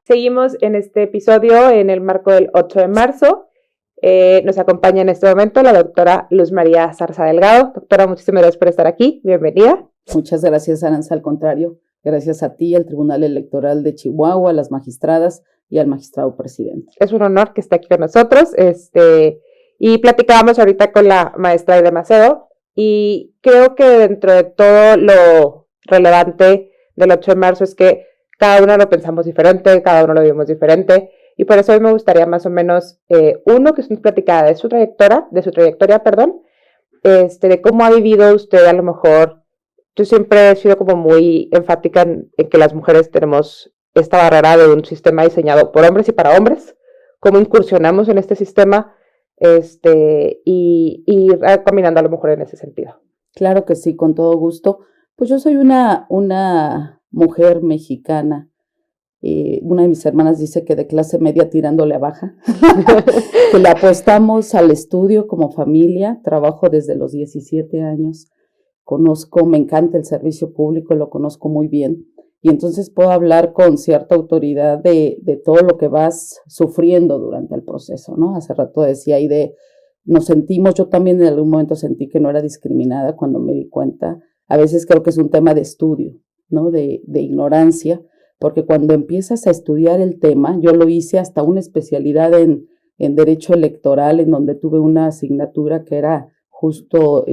Seguimos en este episodio en el marco del 8 de marzo. Nos acompaña en este momento la doctora Luz María Zarza Delgado. Doctora, muchísimas gracias por estar aquí. Bienvenida. Muchas gracias, Aranza. Al contrario, gracias a ti, al Tribunal Electoral de Chihuahua, a las magistradas y al magistrado presidente. Es un honor que esté aquí con nosotros. Y platicábamos ahorita con la maestra Aide Macedo y creo que dentro de todo lo relevante del 8 de marzo es que cada uno lo pensamos diferente, cada uno lo vivimos diferente, y por eso hoy me gustaría más o menos, que se nos platicara de su trayectoria, de cómo ha vivido usted. A lo mejor, yo siempre he sido como muy enfática en que las mujeres tenemos esta barrera de un sistema diseñado por hombres y para hombres, cómo incursionamos en este sistema, y ir caminando a lo mejor en ese sentido. Claro que sí, con todo gusto. Pues yo soy una mujer mexicana. Una de mis hermanas dice que de clase media tirándole a baja, que le apostamos al estudio como familia. Trabajo desde los 17 años, me encanta el servicio público, lo conozco muy bien, y entonces puedo hablar con cierta autoridad de todo lo que vas sufriendo durante el proceso, ¿no? Hace rato decía nos sentimos, yo también en algún momento sentí que no era discriminada cuando me di cuenta. A veces creo que es un tema de estudio, ¿no? De ignorancia, porque cuando empiezas a estudiar el tema, yo lo hice hasta una especialidad en Derecho Electoral, en donde tuve una asignatura que era justo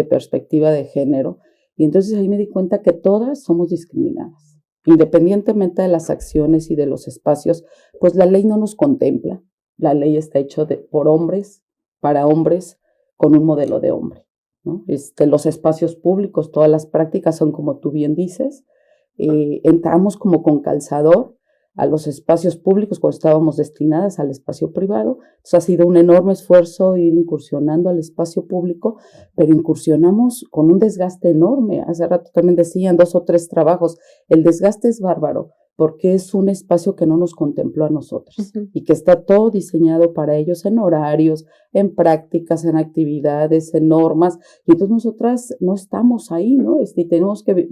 perspectiva de género, y entonces ahí me di cuenta que todas somos discriminadas, independientemente de las acciones y de los espacios. Pues la ley no nos contempla, la ley está hecha por hombres, para hombres, con un modelo de hombre, ¿no? Los espacios públicos, todas las prácticas son como tú bien dices. Entramos como con calzador a los espacios públicos cuando estábamos destinadas al espacio privado. Entonces ha sido un enorme esfuerzo ir incursionando al espacio público, pero incursionamos con un desgaste enorme. Hace rato también decían 2 o 3 trabajos. El desgaste es bárbaro porque es un espacio que no nos contempló a nosotros, y que está todo diseñado para ellos en horarios, en prácticas, en actividades, en normas, y entonces nosotras no estamos ahí, ¿no? Y tenemos que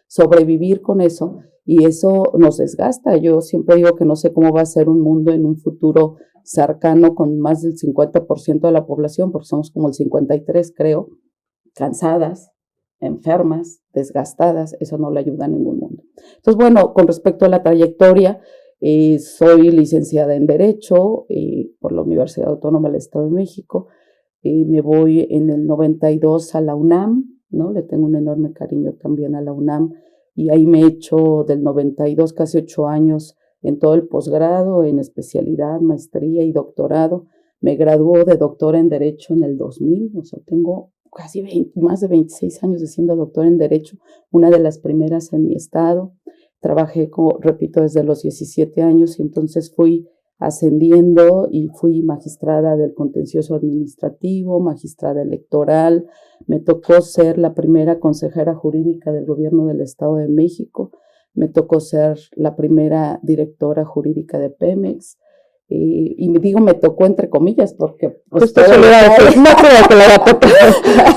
sobrevivir con eso, y eso nos desgasta. Yo siempre digo que no sé cómo va a ser un mundo en un futuro cercano con más del 50% de la población, porque somos como el 53%, creo, cansadas, enfermas, desgastadas. Eso no le ayuda a ningún mundo. Entonces, bueno, con respecto a la trayectoria, soy licenciada en Derecho por la Universidad Autónoma del Estado de México. Me voy en el 92 a la UNAM, ¿no? Le tengo un enorme cariño también a la UNAM, y ahí me he hecho del 92 casi 8 años en todo el posgrado, en especialidad, maestría y doctorado. Me graduó de doctora en Derecho en el 2000, o sea, tengo más de 26 años de siendo doctora en Derecho, una de las primeras en mi estado. Trabajé, repito, desde los 17 años, y entonces fui ascendiendo y fui magistrada del contencioso administrativo, magistrada electoral. Me tocó ser la primera consejera jurídica del gobierno del Estado de México. Me tocó ser la primera directora jurídica de Pemex. Y me tocó entre comillas, porque pues todo se le iba a decir, no creo que la tocó.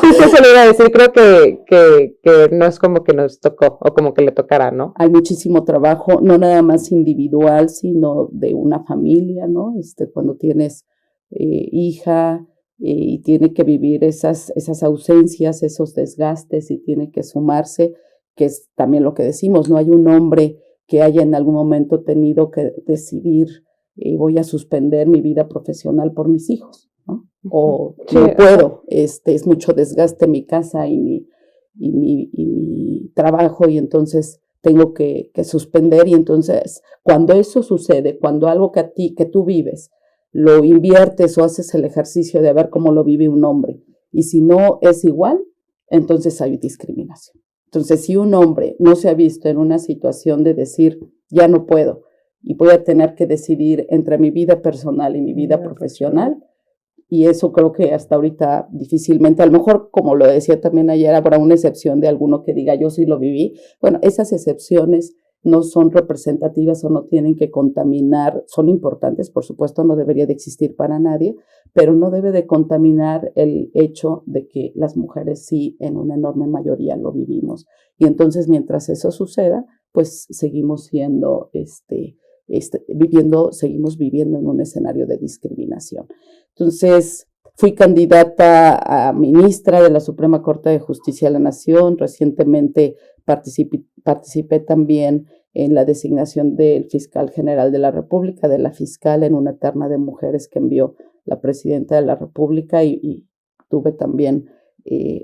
Justo se le iba a decir, creo que no es como que nos tocó o como que le tocará, ¿no? Hay muchísimo trabajo, no nada más individual, sino de una familia, ¿no? Cuando tienes hija y tiene que vivir esas ausencias, esos desgastes, y tiene que sumarse, que es también lo que decimos, no hay un hombre que haya en algún momento tenido que decidir voy a suspender mi vida profesional por mis hijos, ¿no? O sí, no puedo, es mucho desgaste en mi casa y mi trabajo, y entonces tengo que suspender. Y entonces cuando eso sucede, cuando algo que tú vives, lo inviertes o haces el ejercicio de ver cómo lo vive un hombre, y si no es igual, entonces hay discriminación. Entonces, si un hombre no se ha visto en una situación de decir, ya no puedo, y voy a tener que decidir entre mi vida personal y mi vida profesional, y eso creo que hasta ahorita difícilmente, a lo mejor, como lo decía también ayer, habrá una excepción de alguno que diga, yo sí lo viví. Bueno, esas excepciones no son representativas o no tienen que contaminar, son importantes, por supuesto, no debería de existir para nadie, pero no debe de contaminar el hecho de que las mujeres sí, en una enorme mayoría lo vivimos. Y entonces, mientras eso suceda, pues seguimos siendo seguimos viviendo en un escenario de discriminación. Entonces, fui candidata a ministra de la Suprema Corte de Justicia de la Nación. Recientemente participé también en la designación del fiscal general de la República, de la fiscal, en una terna de mujeres que envió la presidenta de la República, y tuve también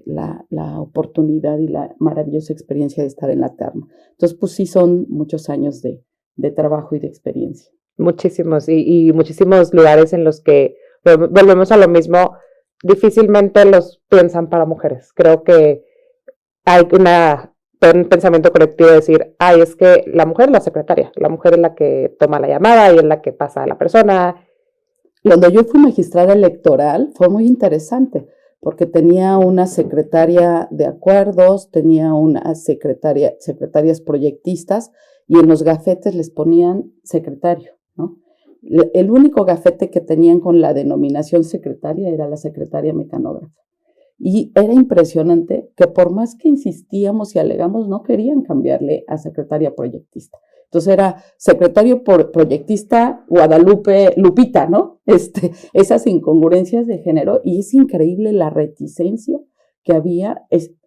la oportunidad y la maravillosa experiencia de estar en la terna. Entonces, pues sí, son muchos años de trabajo y de experiencia. Muchísimos, y muchísimos lugares en los que volvemos a lo mismo, difícilmente los piensan para mujeres. Creo que hay un pensamiento colectivo de decir, es que la mujer es la secretaria, la mujer es la que toma la llamada y es la que pasa a la persona. Cuando yo fui magistrada electoral fue muy interesante, porque tenía una secretaria de acuerdos, tenía una secretarias proyectistas, y en los gafetes les ponían secretario, ¿no? El único gafete que tenían con la denominación secretaria era la secretaria mecanógrafa. Y era impresionante que por más que insistíamos y alegamos, no querían cambiarle a secretaria proyectista. Entonces era secretario proyectista Lupita, ¿no? Esas incongruencias de género, y es increíble la reticencia que había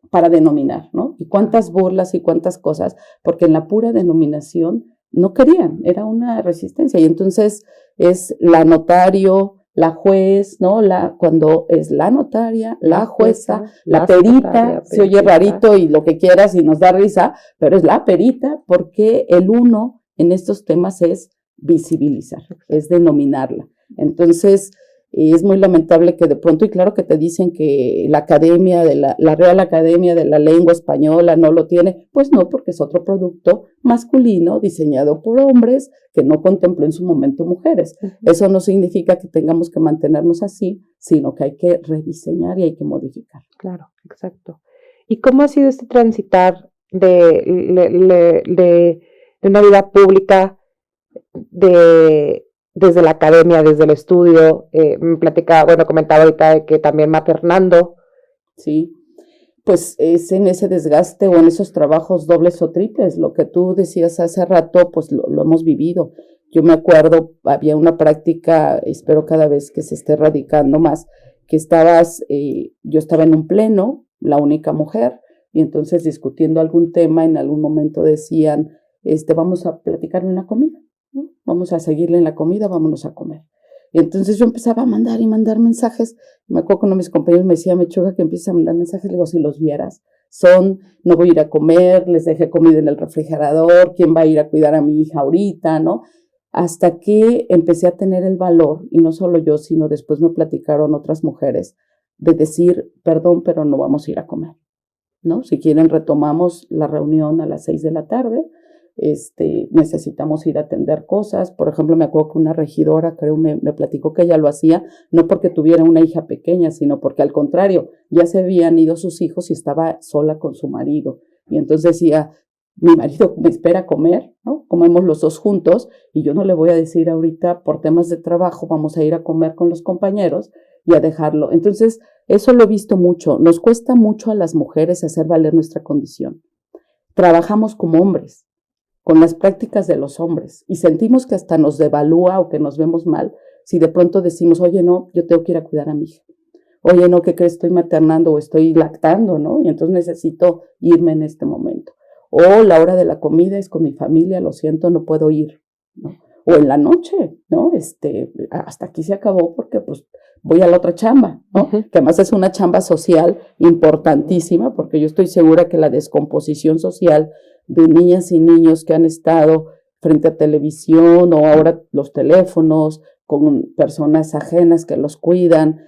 para denominar, ¿no? Y cuántas burlas y cuántas cosas, porque en la pura denominación no querían, era una resistencia. Y entonces es la notario, la juez, ¿no? Cuando es la notaria, la jueza, la perita, se oye rarito y lo que quieras y nos da risa, pero es la perita, porque el uno en estos temas es visibilizar, es denominarla. Entonces, es muy lamentable que de pronto, y claro que te dicen que la academia, la Real Academia de la Lengua Española no lo tiene, pues no, porque es otro producto masculino diseñado por hombres que no contempló en su momento mujeres. Eso no significa que tengamos que mantenernos así, sino que hay que rediseñar y hay que modificar. Claro, exacto. ¿Y cómo ha sido este transitar de una vida pública, desde la academia, desde el estudio? Comentaba ahorita de que también maternando. Sí, pues es en ese desgaste o en esos trabajos dobles o triples. Lo que tú decías hace rato, pues lo hemos vivido. Yo me acuerdo, había una práctica, espero cada vez que se esté radicando más, que yo estaba en un pleno, la única mujer, y entonces discutiendo algún tema, en algún momento decían, vamos a platicar en una comida, ¿no? Vamos a seguirle en la comida, vámonos a comer. Y entonces yo empezaba a mandar y mandar mensajes. Me acuerdo que uno de mis compañeros me decía, me choca que empieces a mandar mensajes. Le digo, si los vieras, no voy a ir a comer, les dejé comida en el refrigerador, ¿quién va a ir a cuidar a mi hija ahorita, no? Hasta que empecé a tener el valor, y no solo yo, sino después me platicaron otras mujeres, de decir, perdón, pero no vamos a ir a comer, ¿no? Si quieren retomamos la reunión a las 6 de la tarde, necesitamos ir a atender cosas. Por ejemplo, me acuerdo que una regidora, creo, me platicó que ella lo hacía no porque tuviera una hija pequeña, sino porque al contrario, ya se habían ido sus hijos y estaba sola con su marido. Y entonces decía, mi marido me espera a comer, ¿no? Comemos los dos juntos, y yo no le voy a decir ahorita por temas de trabajo, vamos a ir a comer con los compañeros y a dejarlo. Entonces, eso lo he visto mucho. Nos cuesta mucho a las mujeres hacer valer nuestra condición. Trabajamos como hombres, con las prácticas de los hombres, y sentimos que hasta nos devalúa o que nos vemos mal si de pronto decimos, oye, no, yo tengo que ir a cuidar a mi hija. Oye, no, ¿qué crees? Estoy maternando o estoy lactando, ¿no? Y entonces necesito irme en este momento. O la hora de la comida es con mi familia, lo siento, no puedo ir, ¿no? O en la noche, ¿no? Hasta aquí se acabó porque pues voy a la otra chamba, ¿no? Que además es una chamba social importantísima, porque yo estoy segura que la descomposición social de niñas y niños que han estado frente a televisión o ahora los teléfonos con personas ajenas que los cuidan,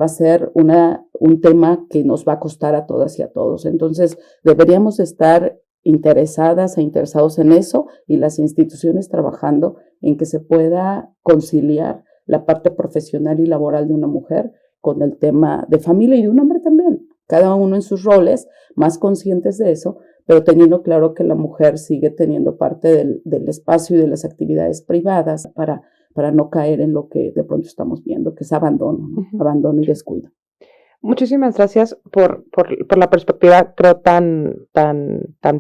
va a ser un tema que nos va a costar a todas y a todos. Entonces, deberíamos estar interesadas e interesados en eso, y las instituciones trabajando en que se pueda conciliar la parte profesional y laboral de una mujer con el tema de familia, y de un hombre también, cada uno en sus roles, más conscientes de eso, pero teniendo claro que la mujer sigue teniendo parte del espacio y de las actividades privadas para no caer en lo que de pronto estamos viendo, que es abandono, ¿no? Abandono y descuido. Muchísimas gracias por la perspectiva, creo, tan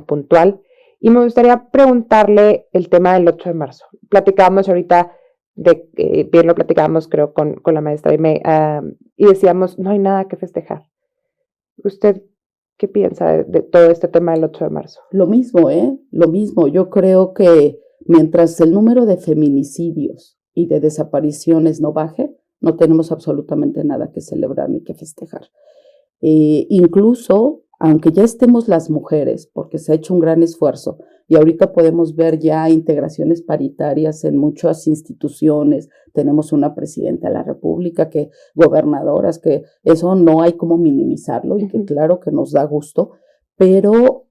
puntual. Y me gustaría preguntarle el tema del 8 de marzo. Platicábamos ahorita, bien lo platicábamos creo con la maestra y decíamos, no hay nada que festejar. ¿Usted qué piensa de todo este tema del 8 de marzo? Lo mismo, Lo mismo. Yo creo que mientras el número de feminicidios y de desapariciones no baje, no tenemos absolutamente nada que celebrar ni que festejar. Incluso, aunque ya estemos las mujeres, porque se ha hecho un gran esfuerzo, y ahorita podemos ver ya integraciones paritarias en muchas instituciones, tenemos una presidenta de la República, gobernadoras, que eso no hay como minimizarlo, y que claro que nos da gusto, pero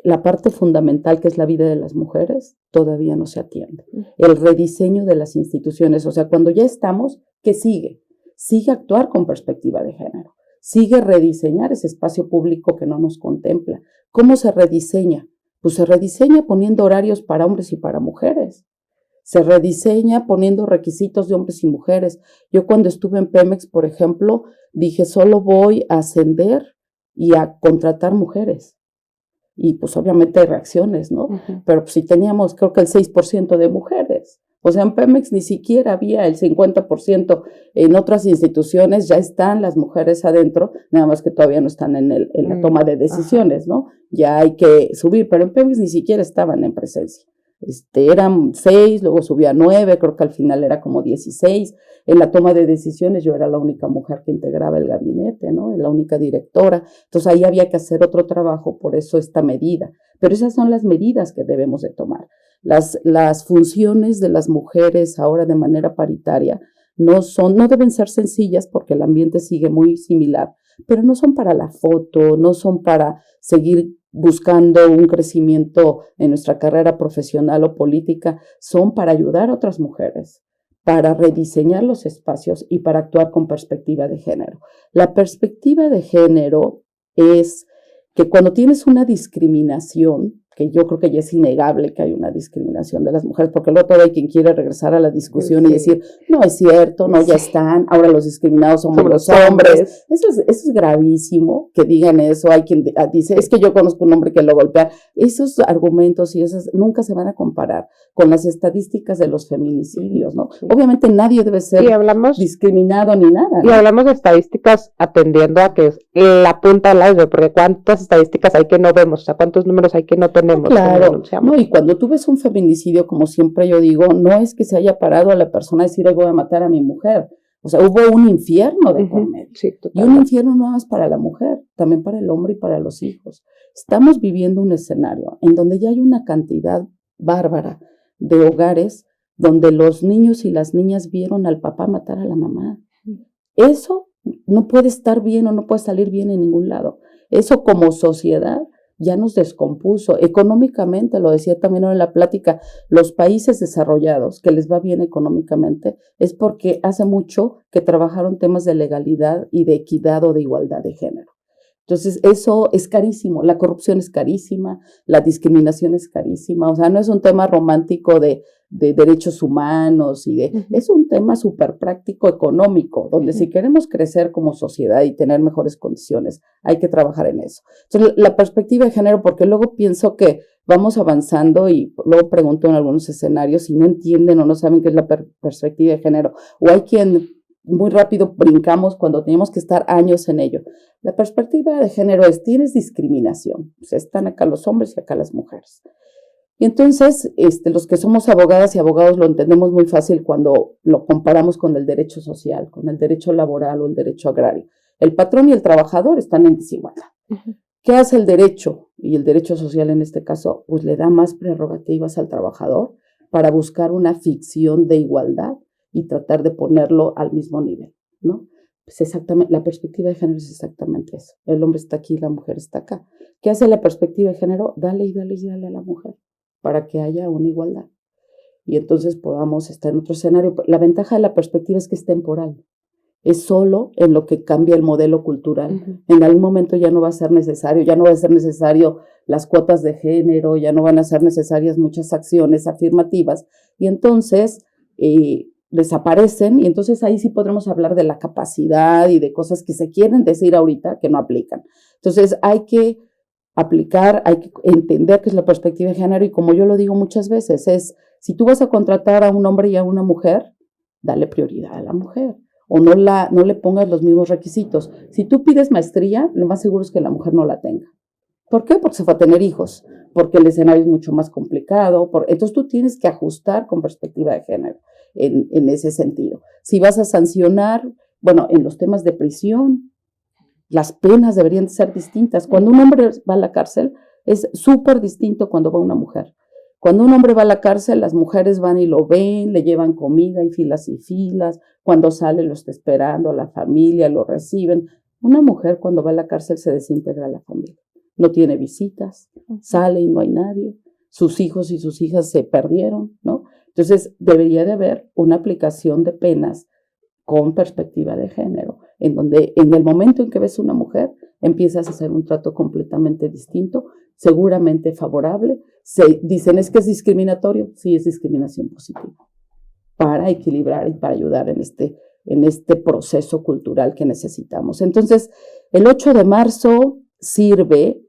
la parte fundamental, que es la vida de las mujeres, todavía no se atiende. El rediseño de las instituciones, o sea, cuando ya estamos, ¿qué sigue? Sigue actuar con perspectiva de género, sigue rediseñar ese espacio público que no nos contempla. ¿Cómo se rediseña? Pues se rediseña poniendo horarios para hombres y para mujeres. Se rediseña poniendo requisitos de hombres y mujeres. Yo cuando estuve en Pemex, por ejemplo, dije, solo voy a ascender y a contratar mujeres. Y pues obviamente hay reacciones, ¿no? Pero pues si teníamos, creo que el 6% de mujeres. O sea, en Pemex ni siquiera había el 50%. En otras instituciones ya están las mujeres adentro, nada más que todavía no están en la toma de decisiones, ¿no? Ya hay que subir, pero en Pemex ni siquiera estaban en presencia. Eran 6, luego subía a 9, creo que al final era como 16. En la toma de decisiones yo era la única mujer que integraba el gabinete, ¿no? La única directora. Entonces ahí había que hacer otro trabajo, por eso esta medida. Pero esas son las medidas que debemos de tomar. Las funciones de las mujeres ahora de manera paritaria no deben ser sencillas porque el ambiente sigue muy similar, pero no son para la foto, no son para seguir buscando un crecimiento en nuestra carrera profesional o política, son para ayudar a otras mujeres, para rediseñar los espacios y para actuar con perspectiva de género. La perspectiva de género es que cuando tienes una discriminación, que yo creo que ya es innegable que hay una discriminación de las mujeres, porque luego todavía hay quien quiere regresar a la discusión y decir, no es cierto, no, ya están, ahora los discriminados somos los hombres. Eso es gravísimo, que digan eso. Hay quien dice, es que yo conozco un hombre que lo golpea. Esos argumentos y esas nunca se van a comparar con las estadísticas de los feminicidios, ¿no? Obviamente nadie debe ser discriminado ni nada, ¿no? Y hablamos de estadísticas atendiendo a que es la punta del iceberg, porque cuántas estadísticas hay que no vemos, o sea, cuántos números hay que no tenemos. Claro, no, y cuando tú ves un feminicidio, como siempre yo digo, no es que se haya parado a la persona a decir, hoy voy a matar a mi mujer. O sea, hubo un infierno de por medio. Sí, y un infierno no es para la mujer, también para el hombre y para los hijos. Estamos viviendo un escenario en donde ya hay una cantidad bárbara de hogares donde los niños y las niñas vieron al papá matar a la mamá. Eso no puede estar bien o no puede salir bien en ningún lado. Eso como sociedad ya nos descompuso. Económicamente, lo decía también en la plática, los países desarrollados que les va bien económicamente es porque hace mucho que trabajaron temas de legalidad y de equidad o de igualdad de género. Entonces, eso es carísimo, la corrupción es carísima, la discriminación es carísima, o sea, no es un tema romántico de derechos humanos es un tema súper práctico económico, donde si queremos crecer como sociedad y tener mejores condiciones, hay que trabajar en eso. Entonces, la perspectiva de género, porque luego pienso que vamos avanzando y luego pregunto en algunos escenarios si no entienden o no saben qué es la perspectiva de género, o hay quien muy rápido brincamos cuando tenemos que estar años en ello. La perspectiva de género es, tienes discriminación, o sea, están acá los hombres y acá las mujeres. Y entonces, los que somos abogadas y abogados lo entendemos muy fácil cuando lo comparamos con el derecho social, con el derecho laboral o el derecho agrario. El patrón y el trabajador están en desigualdad. ¿Qué hace el derecho? Y el derecho social en este caso, pues le da más prerrogativas al trabajador para buscar una ficción de igualdad y tratar de ponerlo al mismo nivel, ¿no? Pues exactamente, la perspectiva de género es exactamente eso. El hombre está aquí, la mujer está acá. ¿Qué hace la perspectiva de género? Dale y dale y dale a la mujer para que haya una igualdad. Y entonces podamos estar en otro escenario. La ventaja de la perspectiva es que es temporal. Es solo en lo que cambia el modelo cultural. En algún momento ya no va a ser necesario, las cuotas de género, ya no van a ser necesarias muchas acciones afirmativas. Y entonces desaparecen, y entonces ahí sí podremos hablar de la capacidad y de cosas que se quieren decir ahorita que no aplican. Entonces hay que aplicar, hay que entender qué es la perspectiva de género y como yo lo digo muchas veces, es si tú vas a contratar a un hombre y a una mujer, dale prioridad a la mujer o no le pongas los mismos requisitos. Si tú pides maestría, lo más seguro es que la mujer no la tenga. ¿Por qué? Porque se fue a tener hijos, porque el escenario es mucho más complicado, entonces tú tienes que ajustar con perspectiva de género en ese sentido. Si vas a sancionar, bueno, en los temas de prisión, las penas deberían ser distintas. Cuando un hombre va a la cárcel, es súper distinto cuando va una mujer. Cuando un hombre va a la cárcel, las mujeres van y lo ven, le llevan comida, hay filas y filas. Cuando sale, lo está esperando, la familia lo reciben. Una mujer cuando va a la cárcel se desintegra a la familia. No tiene visitas, sale y no hay nadie. Sus hijos y sus hijas se perdieron, ¿no? Entonces, debería de haber una aplicación de penas con perspectiva de género, en donde en el momento en que ves una mujer, empiezas a hacer un trato completamente distinto, seguramente favorable. Se dicen, ¿es que es discriminatorio? Sí, es discriminación positiva, para equilibrar y para ayudar en este proceso cultural que necesitamos. Entonces, el 8 de marzo sirve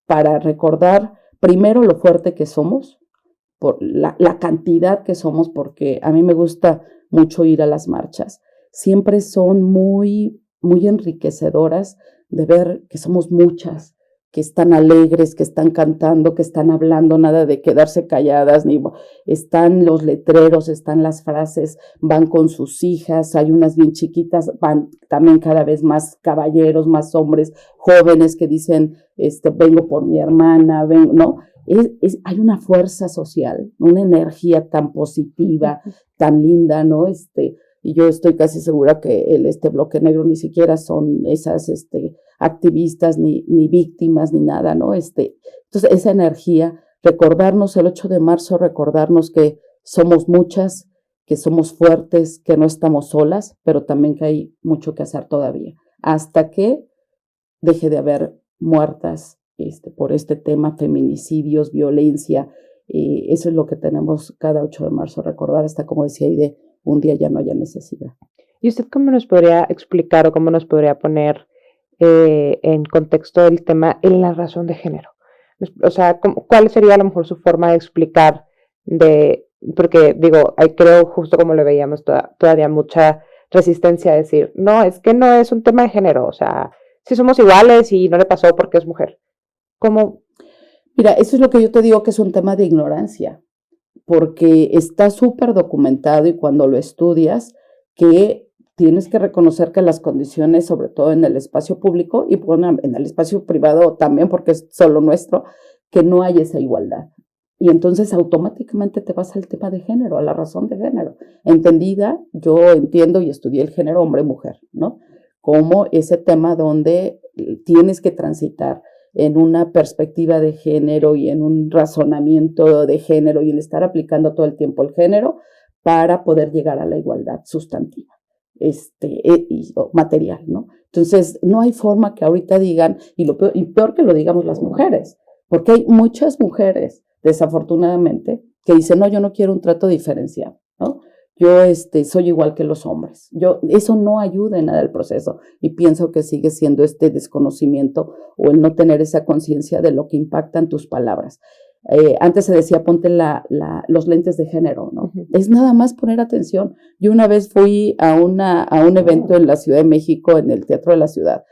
para recordar primero lo fuerte que somos, por la cantidad que somos, porque a mí me gusta mucho ir a las marchas. Siempre son muy, muy enriquecedoras de ver que somos muchas, que están alegres, que están cantando, que están hablando, nada de quedarse calladas, ni están los letreros, están las frases, van con sus hijas, hay unas bien chiquitas, van también cada vez más caballeros, más hombres jóvenes que dicen, vengo por mi hermana, vengo, ¿no? Hay una fuerza social, una energía tan positiva, tan linda, ¿no? Y yo estoy casi segura que bloque negro ni siquiera son esas activistas, ni víctimas, ni nada, ¿no? Entonces, esa energía, recordarnos el 8 de marzo, recordarnos que somos muchas, que somos fuertes, que no estamos solas, pero también que hay mucho que hacer todavía, hasta que deje de haber muertas por este tema, feminicidios, violencia. Eso es lo que tenemos cada 8 de marzo, recordar, hasta como decía Aide, un día ya no haya necesidad. ¿Y usted cómo nos podría explicar o cómo nos podría poner en contexto del tema en la razón de género? O sea, ¿cuál sería a lo mejor su forma de explicar porque digo, creo justo como lo veíamos todavía mucha resistencia a decir, no, es que no es un tema de género, o sea, si somos iguales y no le pasó porque es mujer. ¿Cómo? Mira, eso es lo que yo te digo que es un tema de ignorancia, porque está súper documentado y cuando lo estudias, que tienes que reconocer que las condiciones, sobre todo en el espacio público y en el espacio privado también, porque es solo nuestro, que no hay esa igualdad. Y entonces automáticamente te vas al tema de género, a la razón de género. Entendida, yo entiendo y estudié el género hombre-mujer, ¿no? Como ese tema donde tienes que transitar en una perspectiva de género y en un razonamiento de género y en estar aplicando todo el tiempo el género para poder llegar a la igualdad sustantiva y material, ¿no? Entonces, no hay forma que ahorita digan, y peor que lo digamos las mujeres, porque hay muchas mujeres, desafortunadamente, que dicen, no, yo no quiero un trato diferenciado, ¿no? Yo soy igual que los hombres. Eso no ayuda en nada al proceso y pienso que sigue siendo este desconocimiento o el no tener esa conciencia de lo que impactan tus palabras. Antes se decía, ponte los lentes de género, ¿no? Uh-huh. Es nada más poner atención. Yo una vez fui a un evento en la Ciudad de México, en el Teatro de la Ciudad,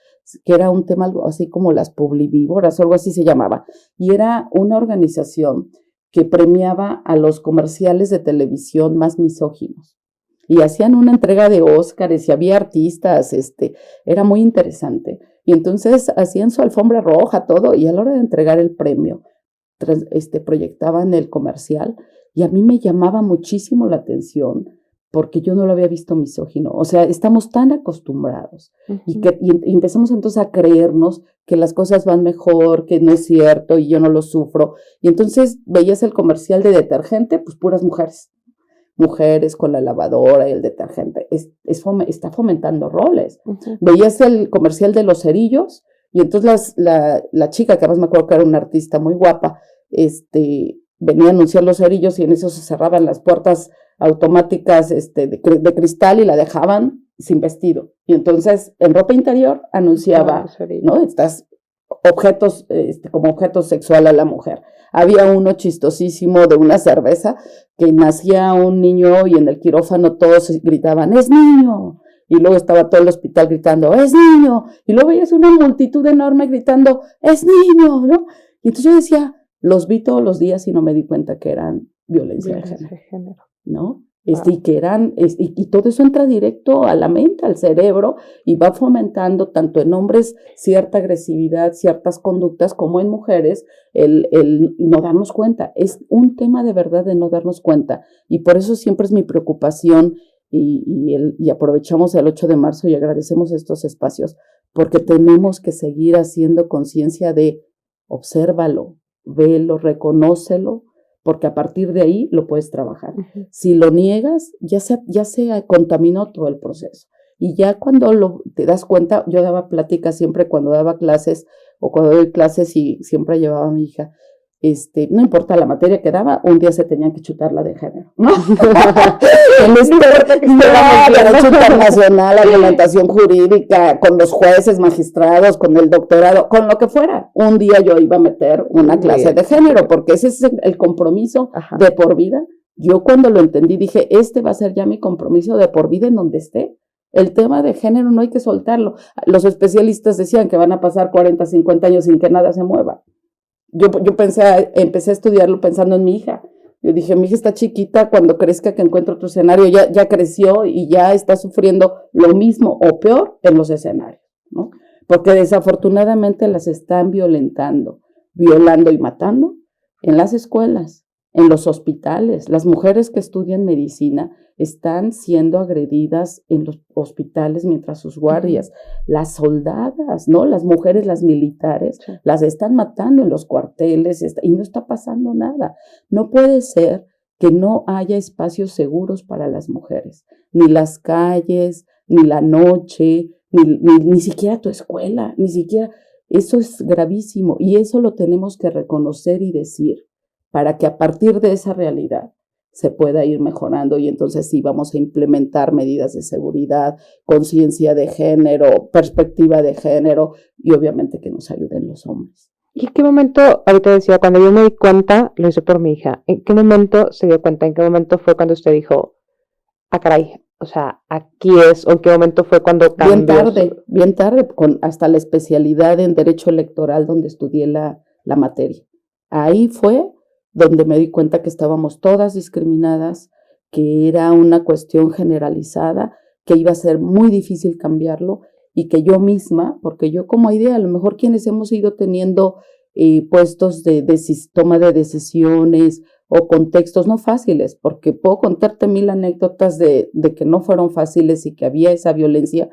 que era un tema algo así como las publivíboras o algo así se llamaba, y era una organización que premiaba a los comerciales de televisión más misóginos. Y hacían una entrega de Óscares y había artistas, era muy interesante. Y entonces hacían su alfombra roja, todo, y a la hora de entregar el premio, proyectaban el comercial, y a mí me llamaba muchísimo la atención, porque yo no lo había visto misógino. O sea, estamos tan acostumbrados uh-huh. y empezamos entonces a creernos que las cosas van mejor, que no es cierto y yo no lo sufro. Y entonces veías el comercial de detergente, pues puras mujeres con la lavadora y el detergente. Está fomentando roles. Uh-huh. Veías el comercial de los cerillos y entonces la chica, que además me acuerdo que era una artista muy guapa, venía a anunciar los cerillos y en eso se cerraban las puertas automáticas de cristal y la dejaban sin vestido. Y entonces en ropa interior anunciaba, ¿no? Estás objetos, como objeto sexual a la mujer. Había uno chistosísimo de una cerveza que nacía un niño y en el quirófano todos gritaban, ¡es niño! Y luego estaba todo el hospital gritando, ¡es niño! Y luego veías una multitud enorme gritando, ¡es niño! ¿No? Y entonces yo decía, los vi todos los días y no me di cuenta que eran violencia de género, ¿no? Y que y todo eso entra directo a la mente, al cerebro, y va fomentando tanto en hombres cierta agresividad, ciertas conductas, como en mujeres, el no darnos cuenta. Es un tema de verdad de no darnos cuenta. Y por eso siempre es mi preocupación, y aprovechamos el 8 de marzo y agradecemos estos espacios, porque tenemos que seguir haciendo conciencia de obsérvalo, velo, reconócelo, porque a partir de ahí lo puedes trabajar. Uh-huh. Si lo niegas, ya se contaminó todo el proceso. Y ya cuando te das cuenta, yo daba pláticas siempre cuando daba clases, o cuando doy clases y siempre llevaba a mi hija, no importa la materia que daba, un día se tenían que chutar la de género, ¿no? Derecho internacional, argumentación jurídica, con los jueces, magistrados, con el doctorado, con lo que fuera. Un día yo iba a meter una clase de género, porque ese es el compromiso de por vida. Yo cuando lo entendí dije, va a ser ya mi compromiso de por vida en donde esté. El tema de género no hay que soltarlo. Los especialistas decían que van a pasar 40, 50 años sin que nada se mueva. Yo empecé a estudiarlo pensando en mi hija. Yo dije, mi hija está chiquita, cuando crezca que encuentre otro escenario, ya creció y ya está sufriendo lo mismo o peor en los escenarios, ¿no? Porque desafortunadamente las están violando y matando en las escuelas, en los hospitales. Las mujeres que estudian medicina están siendo agredidas en los hospitales mientras sus guardias. Las soldadas, ¿no? Las mujeres, las militares, las están matando en los cuarteles y no está pasando nada. No puede ser que no haya espacios seguros para las mujeres, ni las calles, ni la noche, ni siquiera tu escuela, ni siquiera. Eso es gravísimo y eso lo tenemos que reconocer y decir para que a partir de esa realidad se pueda ir mejorando y entonces sí vamos a implementar medidas de seguridad, conciencia de género, perspectiva de género y obviamente que nos ayuden los hombres. ¿Y en qué momento, ahorita decía, cuando yo me di cuenta, lo hice por mi hija, ¿en qué momento se dio cuenta? ¿En qué momento fue cuando usted dijo, caray, o sea, aquí es, o en qué momento fue cuando cambió? Bien tarde, hasta la especialidad en Derecho Electoral donde estudié la materia. Ahí fue donde me di cuenta que estábamos todas discriminadas, que era una cuestión generalizada, que iba a ser muy difícil cambiarlo y que yo misma, porque yo como idea, a lo mejor quienes hemos ido teniendo puestos de toma de decisiones o contextos no fáciles, porque puedo contarte 1000 anécdotas de que no fueron fáciles y que había esa violencia,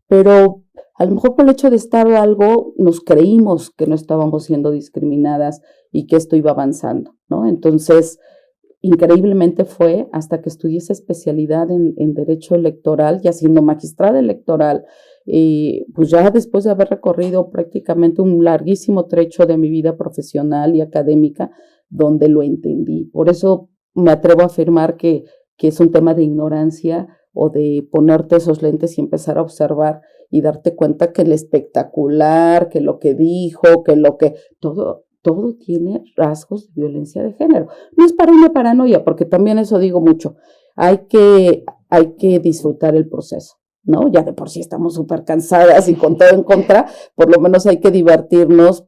pero a lo mejor por el hecho de estar algo, nos creímos que no estábamos siendo discriminadas y que esto iba avanzando, ¿no? Entonces, increíblemente fue hasta que estudié esa especialidad en Derecho Electoral, ya siendo magistrada electoral, pues ya después de haber recorrido prácticamente un larguísimo trecho de mi vida profesional y académica, donde lo entendí. Por eso me atrevo a afirmar que es un tema de ignorancia o de ponerte esos lentes y empezar a observar y darte cuenta que el espectacular, que lo que dijo, todo tiene rasgos de violencia de género. No es para una paranoia, porque también eso digo mucho. Hay que disfrutar el proceso, ¿no? Ya de por sí estamos súper cansadas y con todo en contra, por lo menos hay que divertirnos,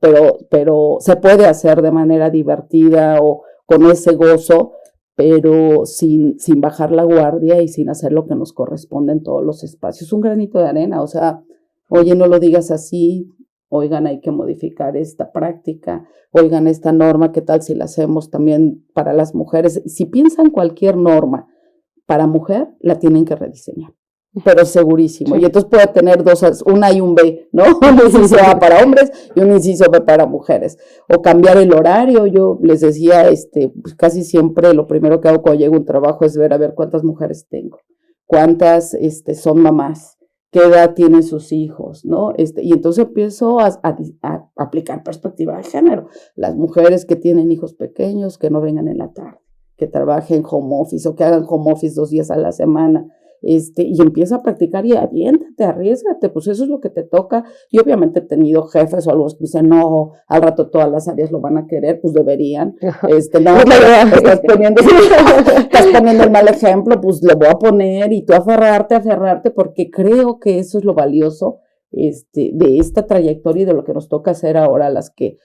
pero se puede hacer de manera divertida o con ese gozo, pero sin bajar la guardia y sin hacer lo que nos corresponde en todos los espacios. Un granito de arena, o sea, oye, no lo digas así, oigan, hay que modificar esta práctica, oigan, esta norma, ¿qué tal si la hacemos también para las mujeres? Si piensan cualquier norma para mujer, la tienen que rediseñar, pero segurísimo. Sí. Y entonces puede tener un A y un B, ¿no? Un inciso A para hombres y un inciso B para mujeres. O cambiar el horario. Yo les decía, pues casi siempre lo primero que hago cuando llego a un trabajo es ver a ver cuántas mujeres tengo, cuántas son mamás, qué edad tienen sus hijos, ¿no? Y entonces empiezo a aplicar perspectiva de género. Las mujeres que tienen hijos pequeños, que no vengan en la tarde, que trabajen home office o que hagan home office 2 días a la semana. y empieza a practicar y aviéntate, arriésgate, pues eso es lo que te toca. Y obviamente he tenido jefes o algo que dicen, no, al rato todas las áreas lo van a querer, pues deberían. No, estás poniendo el mal ejemplo, pues lo voy a poner y tú aferrarte, porque creo que eso es lo valioso de esta trayectoria y de lo que nos toca hacer ahora a las que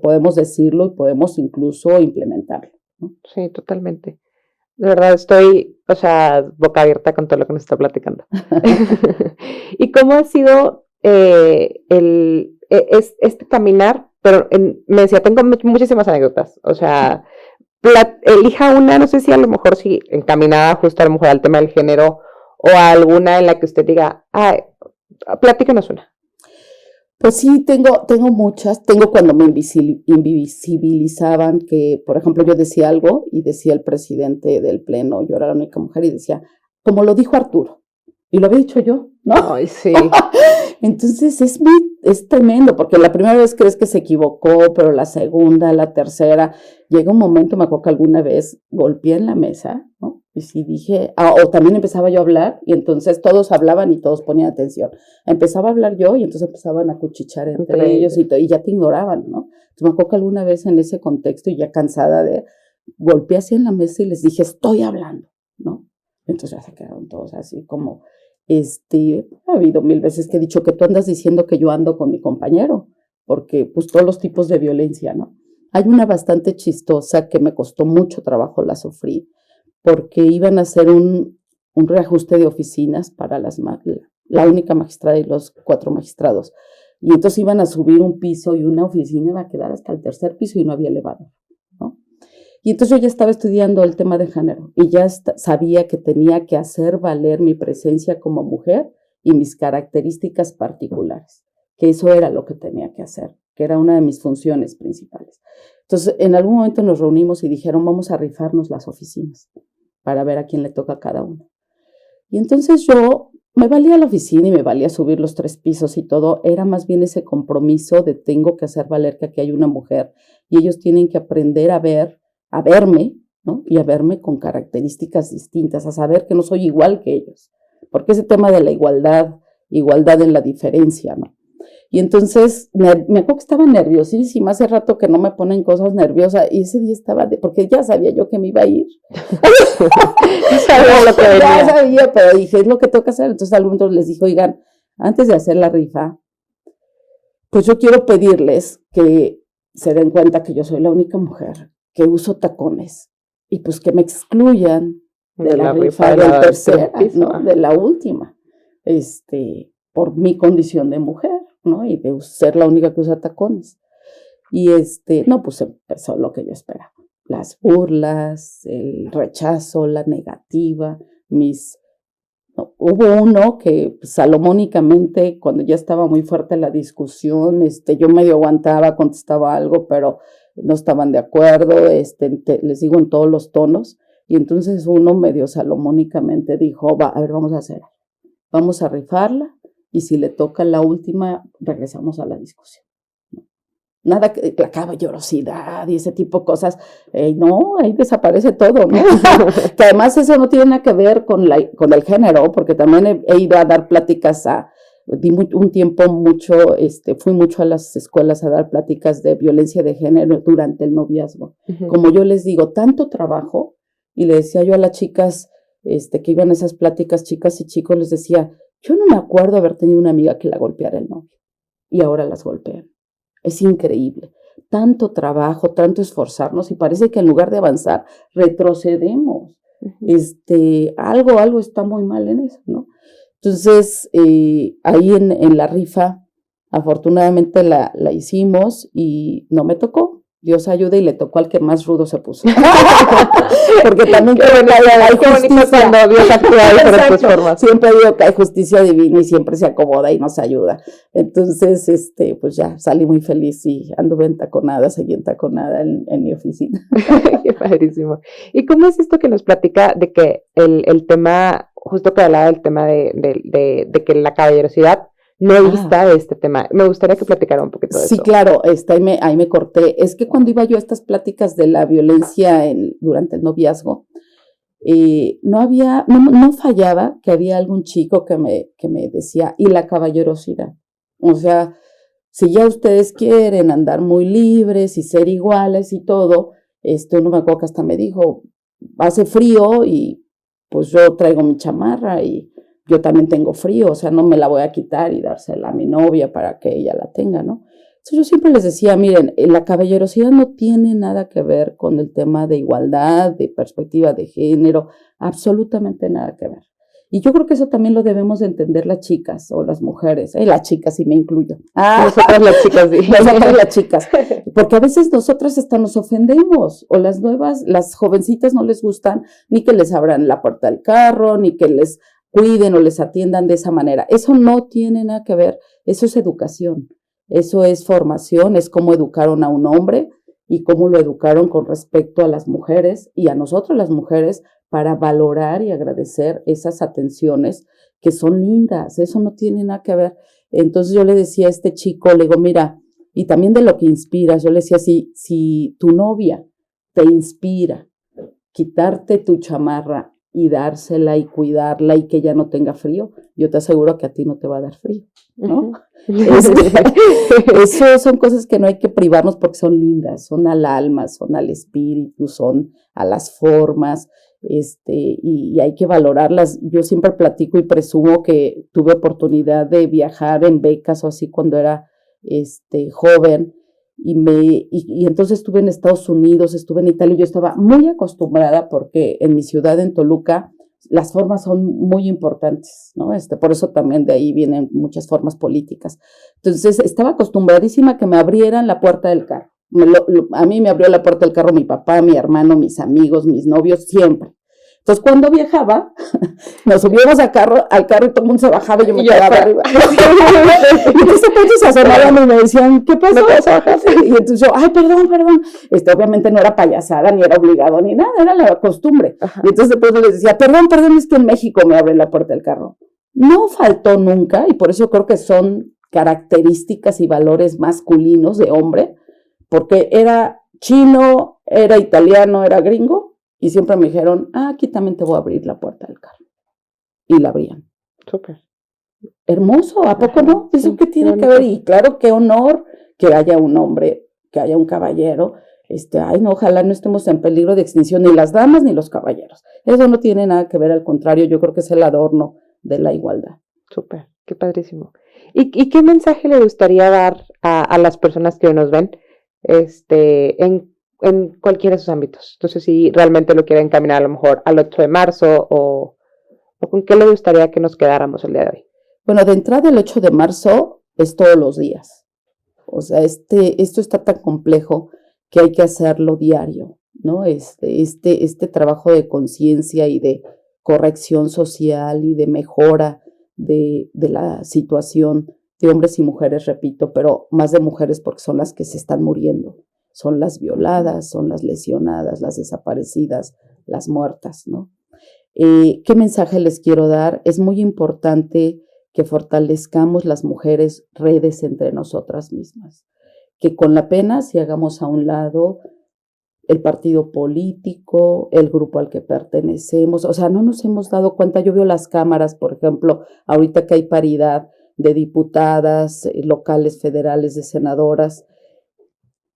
podemos decirlo y podemos incluso implementarlo, ¿no? Sí, totalmente. De verdad estoy, boca abierta con todo lo que nos está platicando. ¿Y cómo ha sido este caminar? Pero me decía, tengo muchísimas anécdotas. Elija una, no sé si a lo mejor sí encaminada justo a lo mejor al tema del género o a alguna en la que usted diga, platícanos una. Pues sí, tengo muchas. Tengo cuando me invisibilizaban, que, por ejemplo, yo decía algo y decía el presidente del pleno, yo era la única mujer, y decía, como lo dijo Arturo, y lo había dicho yo, ¿no? Ay, sí. Entonces es tremendo, porque la primera vez crees que se equivocó, pero la segunda, la tercera, llega un momento, me acuerdo que alguna vez golpeé en la mesa, ¿no? Y sí dije, o también empezaba yo a hablar, y entonces todos hablaban y todos ponían atención. Empezaba a hablar yo, y entonces empezaban a cuchichar entre ellos, y ya te ignoraban, ¿no? Entonces me acuerdo que alguna vez en ese contexto, y ya cansada golpeé así en la mesa y les dije, estoy hablando, ¿no? Entonces ya se quedaron todos así como, ha habido 1000 veces que he dicho que tú andas diciendo que yo ando con mi compañero, porque pues todos los tipos de violencia, ¿no? Hay una bastante chistosa que me costó mucho trabajo, la sufrí, porque iban a hacer un reajuste de oficinas para la única magistrada y los 4 magistrados. Y entonces iban a subir un piso y una oficina iba a quedar hasta el 3er piso y no había elevador, ¿no? Y entonces yo ya estaba estudiando el tema de género y ya sabía que tenía que hacer valer mi presencia como mujer y mis características particulares, que eso era lo que tenía que hacer, que era una de mis funciones principales. Entonces, en algún momento nos reunimos y dijeron, vamos a rifarnos las oficinas para ver a quién le toca a cada uno. Y entonces yo me valía la oficina y me valía subir los 3 pisos y todo, era más bien ese compromiso de tengo que hacer valer que aquí hay una mujer y ellos tienen que aprender a verme, ¿no? Y a verme con características distintas, a saber que no soy igual que ellos, porque ese tema de la igualdad en la diferencia, ¿no? Y entonces me acuerdo que estaba nerviosísima, hace rato que no me ponen cosas nerviosas, y ese día estaba, porque ya sabía yo que me iba a ir. Ya sabía, pero dije, es lo que tengo que hacer. Entonces a algunos les dije, oigan, antes de hacer la rifa, pues yo quiero pedirles que se den cuenta que yo soy la única mujer que uso tacones, y pues que me excluyan de la rifa de la tercera, ¿no? De la última, por mi condición de mujer, ¿no? Y de ser la única que usa tacones. Y no, pues empezó lo que yo esperaba. Las burlas, el rechazo, la negativa, hubo uno que salomónicamente, cuando ya estaba muy fuerte la discusión, yo medio aguantaba, contestaba algo, pero no estaban de acuerdo, les digo en todos los tonos, y entonces uno medio salomónicamente dijo, a ver, vamos a rifarla, y si le toca la última, regresamos a la discusión. Nada que la caballerosidad y ese tipo de cosas, no, ahí desaparece todo, ¿no? Que además eso no tiene nada que ver con el género, porque también he ido a dar pláticas un tiempo fui mucho a las escuelas a dar pláticas de violencia de género durante el noviazgo. Uh-huh. Como yo les digo, tanto trabajo, y le decía yo a las chicas que iban a esas pláticas, chicas y chicos, les decía, yo no me acuerdo haber tenido una amiga que la golpeara el novio, y ahora las golpean. Es increíble, tanto trabajo, tanto esforzarnos, y parece que en lugar de avanzar, retrocedemos. Uh-huh. Algo está muy mal en eso, ¿no? Entonces, ahí en la rifa, afortunadamente la hicimos y no me tocó. Dios ayude, y le tocó al que más rudo se puso. Porque también hay justicia. Cuando Dios actúa de diferentes formas. Siempre digo que hay justicia divina y siempre se acomoda y nos ayuda. Entonces, pues ya salí muy feliz y anduve seguí entaconada en mi oficina. Qué padrísimo. ¿Y cómo es esto que nos platica de que el tema, justo que hablaba del tema de que la caballerosidad no dista de este tema? Me gustaría que platicara un poquito de eso. Sí, claro, ahí me corté. Es que cuando iba yo a estas pláticas de la violencia durante el noviazgo, no fallaba que había algún chico que me decía, y la caballerosidad. O sea, si ya ustedes quieren andar muy libres y ser iguales y todo, uno me acuerdo que hasta me dijo, hace frío y pues yo traigo mi chamarra y yo también tengo frío, o sea, no me la voy a quitar y dársela a mi novia para que ella la tenga, ¿no? Entonces yo siempre les decía, miren, la caballerosidad no tiene nada que ver con el tema de igualdad, de perspectiva de género, absolutamente nada que ver. Y yo creo que eso también lo debemos de entender las chicas o las mujeres, las chicas, sí me incluyo. Nosotras las chicas, sí. Nosotras las chicas, porque a veces nosotras hasta nos ofendemos, o las jovencitas no les gustan ni que les abran la puerta del carro, ni que les cuiden o les atiendan de esa manera. Eso no tiene nada que ver, eso es educación, eso es formación, es cómo educaron a un hombre y cómo lo educaron con respecto a las mujeres y a nosotros las mujeres para valorar y agradecer esas atenciones que son lindas, eso no tiene nada que ver. Entonces yo le decía a este chico, le digo, mira, y también de lo que inspiras, yo le decía, si tu novia te inspira quitarte tu chamarra y dársela y cuidarla y que ella no tenga frío, yo te aseguro que a ti no te va a dar frío, ¿no? Eso son cosas que no hay que privarnos porque son lindas, son al alma, son al espíritu, son a las formas, y hay que valorarlas. Yo siempre platico y presumo que tuve oportunidad de viajar en becas o así cuando era joven, y entonces estuve en Estados Unidos, estuve en Italia, y yo estaba muy acostumbrada porque en mi ciudad, en Toluca, las formas son muy importantes, ¿no? Por eso también de ahí vienen muchas formas políticas. Entonces estaba acostumbradísima a que me abrieran la puerta del carro. A mí me abrió la puerta del carro mi papá, mi hermano, mis amigos, mis novios, siempre. Entonces, cuando viajaba, nos subíamos al carro y todo el mundo se bajaba y yo me quedaba arriba. Y entonces se asomaban y me decían, ¿qué pasó? Y entonces yo, ay, perdón. Obviamente no era payasada, ni era obligado, ni nada, era la costumbre. Ajá. Y entonces después les decía, perdón, es que en México me abre la puerta del carro. No faltó nunca, y por eso creo que son características y valores masculinos de hombre, porque era chino, era italiano, era gringo, y siempre me dijeron, aquí también te voy a abrir la puerta del carro. Y la abrían. Súper. Hermoso, ¿a poco no? ¿Eso qué tiene que ver? Y claro, qué honor que haya un hombre, que haya un caballero. No, ojalá no estemos en peligro de extinción, ni las damas ni los caballeros. Eso no tiene nada que ver, al contrario, yo creo que es el adorno de la igualdad. Súper, qué padrísimo. ¿Y qué mensaje le gustaría dar a las personas que hoy nos ven en cualquiera de sus ámbitos? Entonces, si realmente lo quieren encaminar a lo mejor al 8 de marzo o con qué le gustaría que nos quedáramos el día de hoy. Bueno, de entrada el 8 de marzo es todos los días. O sea, esto está tan complejo que hay que hacerlo diario, ¿no? Este trabajo de conciencia y de corrección social y de mejora de la situación de hombres y mujeres, repito, pero más de mujeres porque son las que se están muriendo. Son las violadas, son las lesionadas, las desaparecidas, las muertas, ¿no? ¿Qué mensaje les quiero dar? Es muy importante que fortalezcamos las mujeres redes entre nosotras mismas, que con la pena si hagamos a un lado el partido político, el grupo al que pertenecemos, o sea, no nos hemos dado cuenta. Yo veo las cámaras, por ejemplo, ahorita que hay paridad de diputadas locales, federales, de senadoras.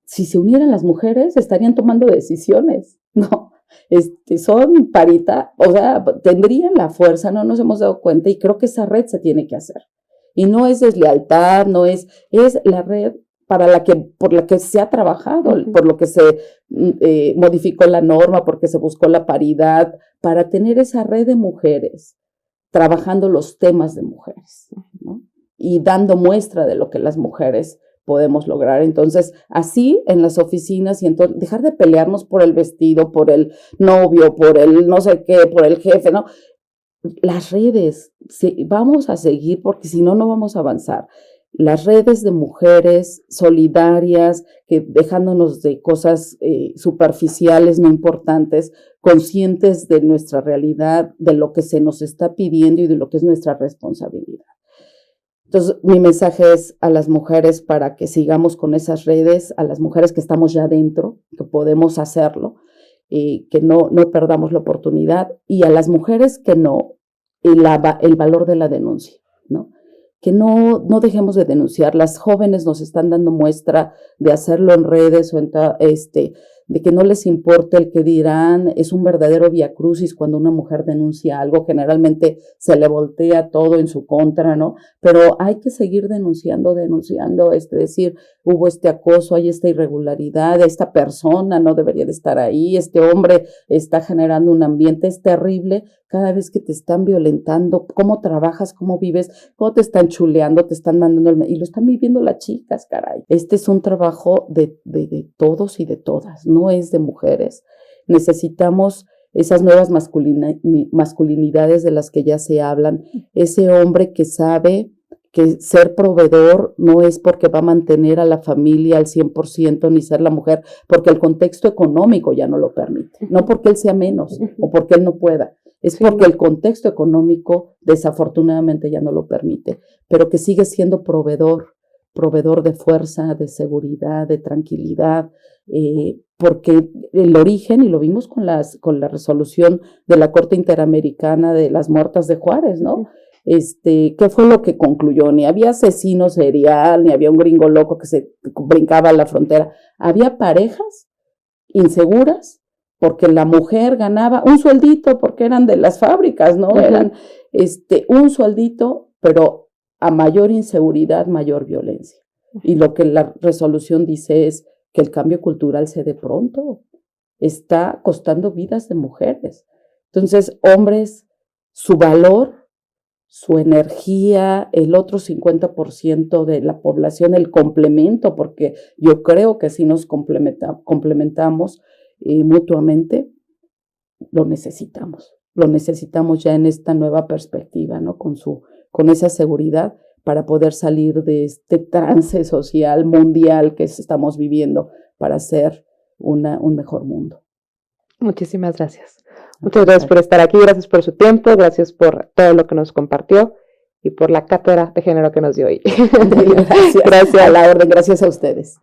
Si se unieran las mujeres, estarían tomando decisiones, ¿no? Son parita, o sea, tendrían la fuerza, no nos hemos dado cuenta, y creo que esa red se tiene que hacer. Y no es deslealtad, es la red por la que se ha trabajado, uh-huh, por lo que se modificó la norma, porque se buscó la paridad, para tener esa red de mujeres trabajando los temas de mujeres, ¿no? Y dando muestra de lo que las mujeres podemos lograr. Entonces, así en las oficinas, y entonces dejar de pelearnos por el vestido, por el novio, por el no sé qué, por el jefe, ¿no? Las redes, vamos a seguir porque si no, no vamos a avanzar. Las redes de mujeres solidarias, que dejándonos de cosas superficiales, no importantes, conscientes de nuestra realidad, de lo que se nos está pidiendo y de lo que es nuestra responsabilidad. Entonces, mi mensaje es a las mujeres para que sigamos con esas redes, a las mujeres que estamos ya dentro, que podemos hacerlo, que no perdamos la oportunidad, y a las mujeres que no, el valor de la denuncia, ¿no? Que no dejemos de denunciar. Las jóvenes nos están dando muestra de hacerlo en redes o de que no les importa el que dirán. Es un verdadero viacrucis cuando una mujer denuncia algo. Generalmente se le voltea todo en su contra, ¿no? Pero hay que seguir denunciando, decir, hubo este acoso, hay esta irregularidad, esta persona no debería de estar ahí, este hombre está generando un ambiente. Es terrible cada vez que te están violentando, cómo trabajas, cómo vives, cómo te están chuleando, te están mandando, y lo están viviendo las chicas, caray. Este es un trabajo de todos y de todas, no es de mujeres. Necesitamos esas nuevas masculinidades de las que ya se hablan, ese hombre que sabe que ser proveedor no es porque va a mantener a la familia al 100%, ni ser la mujer, porque el contexto económico ya no lo permite, no porque él sea menos o porque él no pueda, es porque el contexto económico desafortunadamente ya no lo permite, pero que sigue siendo proveedor de fuerza, de seguridad, de tranquilidad, porque el origen, y lo vimos con la resolución de la Corte Interamericana de las muertas de Juárez, ¿no? ¿Qué fue lo que concluyó? Ni había asesino serial, ni había un gringo loco que se brincaba a la frontera. Había parejas inseguras porque la mujer ganaba un sueldito porque eran de las fábricas, ¿no? Eran un sueldito, pero a mayor inseguridad, mayor violencia. Y lo que la resolución dice es que el cambio cultural se dé pronto. Está costando vidas de mujeres. Entonces, hombres, su valor, su energía, el otro 50% de la población, el complemento, porque yo creo que si nos complementamos mutuamente, lo necesitamos ya en esta nueva perspectiva, ¿no? Con esa seguridad para poder salir de este trance social mundial que estamos viviendo para hacer un mejor mundo. Muchísimas gracias. Muchas gracias por estar aquí, gracias por su tiempo, gracias por todo lo que nos compartió y por la cátedra de género que nos dio hoy. Gracias. A la orden, gracias a ustedes.